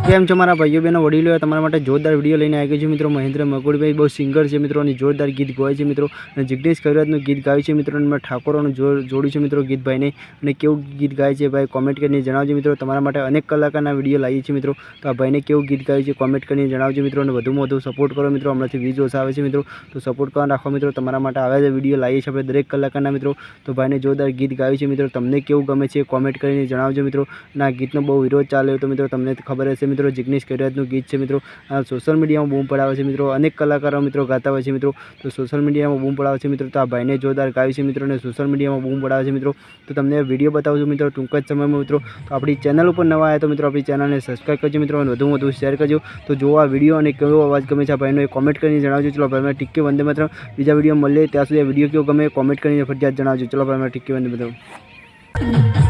કેમ છો મારા ભાઈઓ બહેનો વડીલો તમારા માટે જોરદાર વિડીયો લઈને આવી ગયો છું મિત્રો। મહેન્દ્ર મગોડીભાઈ બહુ સિંગર છે મિત્રો અને જોરદાર ગીત ગાય છે મિત્રો અને જિગ્નેશ કવિરાજનું ગીત ગાયું છે મિત્રો અને ઠાકોરોનું જોડ્યું છે મિત્રો ગીતભાઈને અને કેવું ગીત ગાય છે ભાઈ કોમેન્ટ કરીને જણાવજો મિત્રો। તમારા માટે અનેક કલાકારના વિડીયો લાવીએ છીએ મિત્રો, તો આ ભાઈને કેવું ગીત ગાયું છે કોમેન્ટ કરીને જણાવજો મિત્રો અને વધુમાં વધુ સપોર્ટ કરો મિત્રો। હમણાંથી વ્યૂઝ ઓછા આવે છે મિત્રો, તો સપોર્ટ કરવા રાખો મિત્રો। તમારા માટે આવ્યા જે વિડીયો લાવીએ છીએ આપણે દરેક કલાકારના મિત્રો, તો ભાઈને જોરદાર ગીત ગાયું છે મિત્રો। તમને કેવું ગમે છે કોમેન્ટ કરીને જણાવજો મિત્રો। અને આ ગીતનો બહુ વિરોધ ચાલ્યો તો મિત્રો તમને ખબર હશે મિત્રો, જિગ્નેશ કવિરાજનું ગીત છે મિત્રો, આ સોશિયલ મીડિયામાં બૂમ પડાવે છે મિત્રો। અનેક કલાકારો મિત્રો ગાતા હોય છે મિત્રો, તો સોશિયલ મીડિયામાં બૂમ પડાવે છે મિત્રો। તો આ ભાઈને જોરદાર ગાયું છે મિત્રો અને સોશિયલ મીડિયામાં બૂમ પડાવે છે મિત્રો। તો તમને વિડીયો બતાવું છું મિત્રો ટૂંક જ સમયમાં મિત્રો। તો આપણી ચેનલ ઉપર નવા આવ્યા તો મિત્રો આપણી ચેનલને સબસ્ક્રાઈબ કરજો મિત્રો અને વધુમાં વધુ શેર કરજો। તો જો આ વિડીયો અને કેવો અવાજ ગમે છે આ ભાઈનો એ કોમેન્ટ કરીને જણાવજો। ચલો ભાઈ ટીકે વંદે માતરમ। બીજા વિડીયો મળીએ ત્યાં સુધી આ વિડીયો કેવો ગમે કોમેન્ટ કરીને ફરજિયાત જણાવજો। ચલો ભાઈ ટીકે વંદે માતરમ।